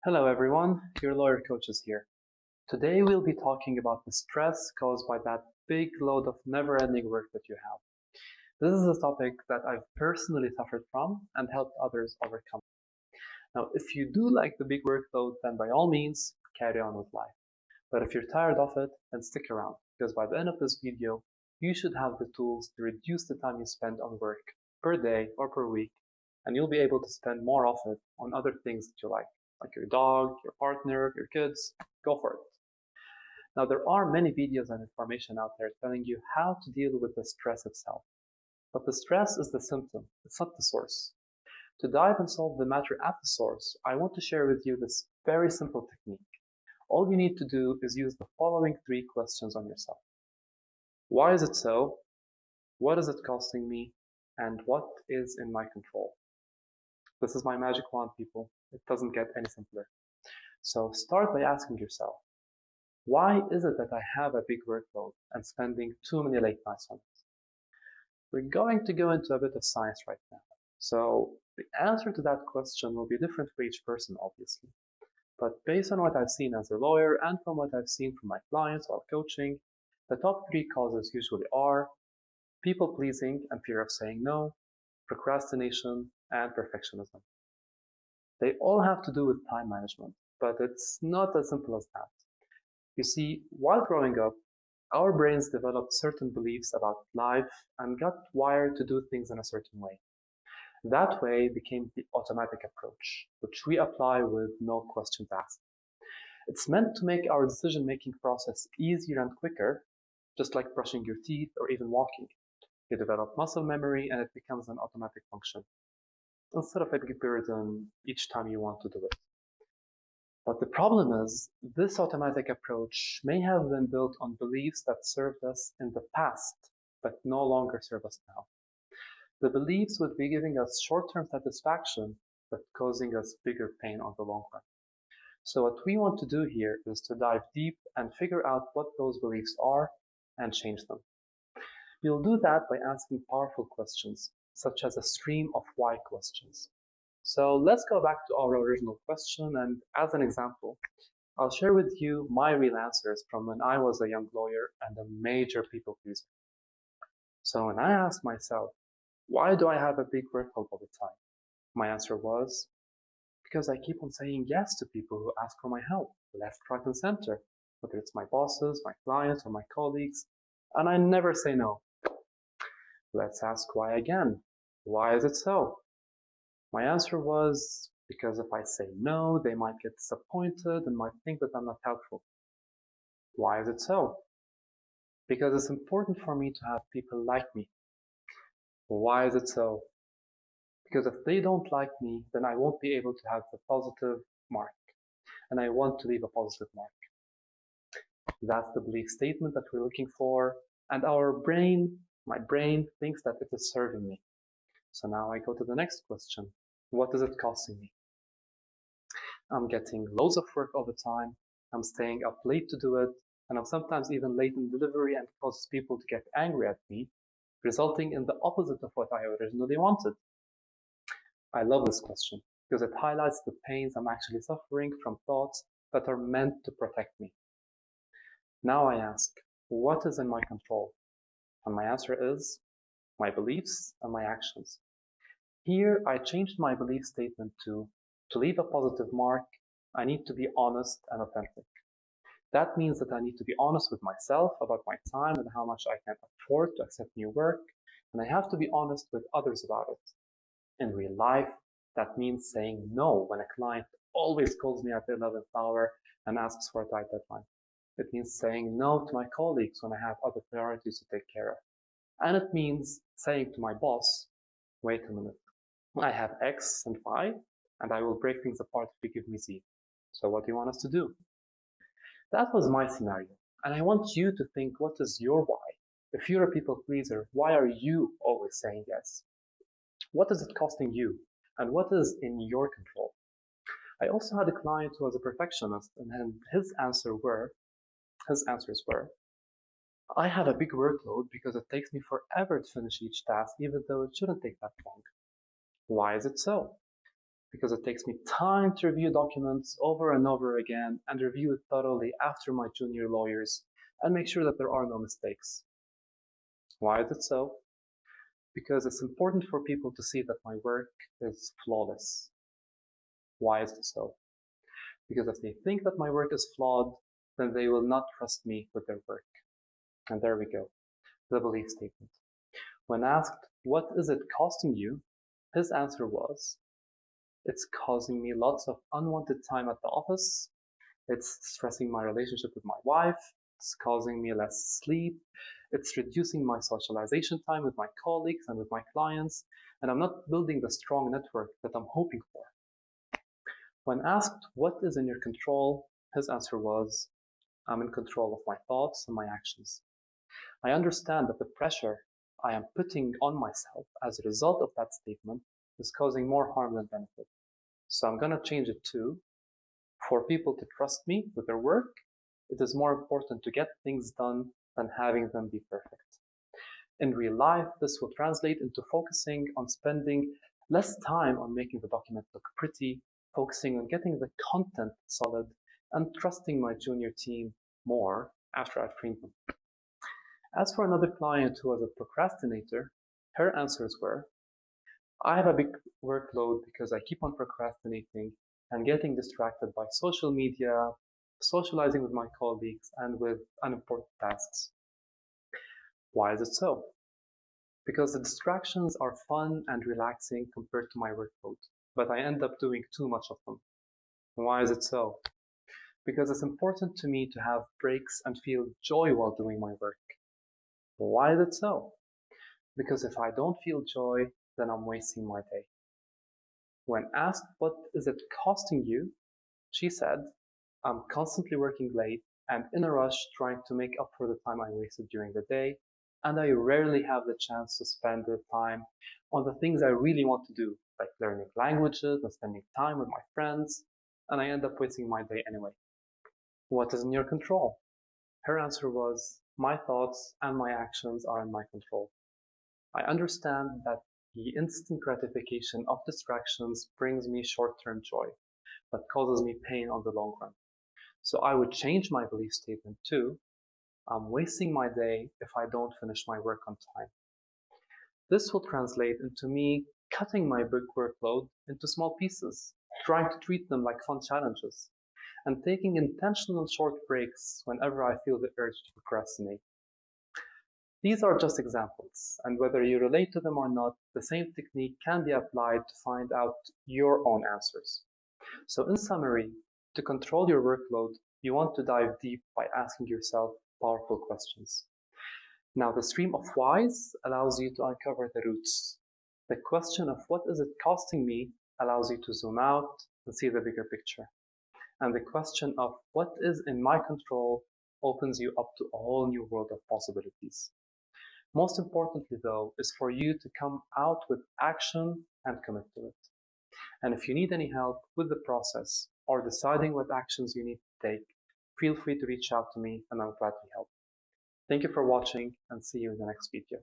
Hello everyone, your lawyer coach is here. Today we'll be talking about the stress caused by that big load of never-ending work that you have. This is a topic that I've personally suffered from and helped others overcome. Now, if you do like the big workload, then by all means, carry on with life. But if you're tired of it, then stick around, because by the end of this video, you should have the tools to reduce the time you spend on work per day or per week, and you'll be able to spend more of it on other things that you like your dog, your partner, your kids. Go for it. Now, there are many videos and information out there telling you how to deal with the stress itself. But the stress is the symptom, it's not the source. To dive and solve the matter at the source, I want to share with you this very simple technique. All you need to do is use the following three questions on yourself. Why is it so? What is it costing me? And what is in my control? This is my magic wand, people. It doesn't get any simpler. So start by asking yourself, why is it that I have a big workload and spending too many late nights on it? We're going to go into a bit of science right now. So the answer to that question will be different for each person, obviously. But based on what I've seen as a lawyer and from what I've seen from my clients while coaching, the top three causes usually are people pleasing and fear of saying no, procrastination, and perfectionism. They all have to do with time management, but it's not as simple as that. You see, while growing up, our brains developed certain beliefs about life and got wired to do things in a certain way. That way became the automatic approach, which we apply with no questions asked. It's meant to make our decision-making process easier and quicker, just like brushing your teeth or even walking. You develop muscle memory and it becomes an automatic function, instead of a big burden each time you want to do it. But the problem is, this automatic approach may have been built on beliefs that served us in the past, but no longer serve us now. The beliefs would be giving us short-term satisfaction, but causing us bigger pain on the long run. So what we want to do here is to dive deep and figure out what those beliefs are and change them. We'll do that by asking powerful questions, such as a stream of why questions. So let's go back to our original question, and as an example, I'll share with you my real answers from when I was a young lawyer and a major people pleaser. So when I asked myself, why do I have a big workload all the time? My answer was, because I keep on saying yes to people who ask for my help, left, right, and center, whether it's my bosses, my clients, or my colleagues, and I never say no. Let's ask why again. Why is it so? My answer was, because if I say no, they might get disappointed and might think that I'm not helpful. Why is it so? Because it's important for me to have people like me. Why is it so? Because if they don't like me, then I won't be able to have a positive mark. And I want to leave a positive mark. That's the belief statement that we're looking for. And my brain thinks that it is serving me. So now I go to the next question. What is it costing me? I'm getting loads of work all the time. I'm staying up late to do it. And I'm sometimes even late in delivery and causes people to get angry at me, resulting in the opposite of what I originally wanted. I love this question because it highlights the pains I'm actually suffering from thoughts that are meant to protect me. Now I ask, what is in my control? And my answer is my beliefs and my actions. Here I changed my belief statement to leave a positive mark, I need to be honest and authentic. That means that I need to be honest with myself about my time and how much I can afford to accept new work, and I have to be honest with others about it. In real life, that means saying no when a client always calls me at the 11th hour and asks for a tight deadline. It means saying no to my colleagues when I have other priorities to take care of. And it means saying to my boss, wait a minute, I have X and Y, and I will break things apart if you give me Z. So what do you want us to do? That was my scenario, and I want you to think, what is your why? If you're a people pleaser, why are you always saying yes? What is it costing you? And what is in your control? I also had a client who was a perfectionist, and his answers were, I have a big workload because it takes me forever to finish each task, even though it shouldn't take that long. Why is it so? because it takes me time to review documents over and over again and review it thoroughly after my junior lawyers and make sure that there are no mistakes. Why is it so? Because it's important for people to see that my work is flawless. Why is it so? Because if they think that my work is flawed, then they will not trust me with their work. And there we go, the belief statement. When asked, what is it costing you? His answer was, it's causing me lots of unwanted time at the office. It's stressing my relationship with my wife. It's causing me less sleep. It's reducing my socialization time with my colleagues and with my clients. And I'm not building the strong network that I'm hoping for. When asked what is in your control, his answer was, I'm in control of my thoughts and my actions. I understand that the pressure I am putting on myself as a result of that statement is causing more harm than benefit. So I'm going to change it to, for people to trust me with their work, it is more important to get things done than having them be perfect. In real life, this will translate into focusing on spending less time on making the document look pretty, focusing on getting the content solid, and trusting my junior team more after I've trained them. As for another client who was a procrastinator, her answers were, I have a big workload because I keep on procrastinating and getting distracted by social media, socializing with my colleagues, and with unimportant tasks. Why is it so? Because the distractions are fun and relaxing compared to my workload, but I end up doing too much of them. Why is it so? Because it's important to me to have breaks and feel joy while doing my work. Why is it so? Because if I don't feel joy, then I'm wasting my day. When asked what is it costing you, she said, I'm constantly working late and in a rush trying to make up for the time I wasted during the day, and I rarely have the chance to spend the time on the things I really want to do, like learning languages and spending time with my friends, and I end up wasting my day anyway. What is in your control? Her answer was, my thoughts and my actions are in my control. I understand that the instant gratification of distractions brings me short-term joy, but causes me pain on the long run. So I would change my belief statement to, I'm wasting my day if I don't finish my work on time. This will translate into me cutting my big workload into small pieces, trying to treat them like fun challenges, and taking intentional short breaks whenever I feel the urge to procrastinate. These are just examples, and whether you relate to them or not, the same technique can be applied to find out your own answers. So in summary, to control your workload, you want to dive deep by asking yourself powerful questions. Now, the stream of whys allows you to uncover the roots. The question of what is it costing me allows you to zoom out and see the bigger picture. And the question of what is in my control opens you up to a whole new world of possibilities. Most importantly, though, is for you to come out with action and commit to it. And if you need any help with the process or deciding what actions you need to take, feel free to reach out to me and I'll gladly help. Thank you for watching and see you in the next video.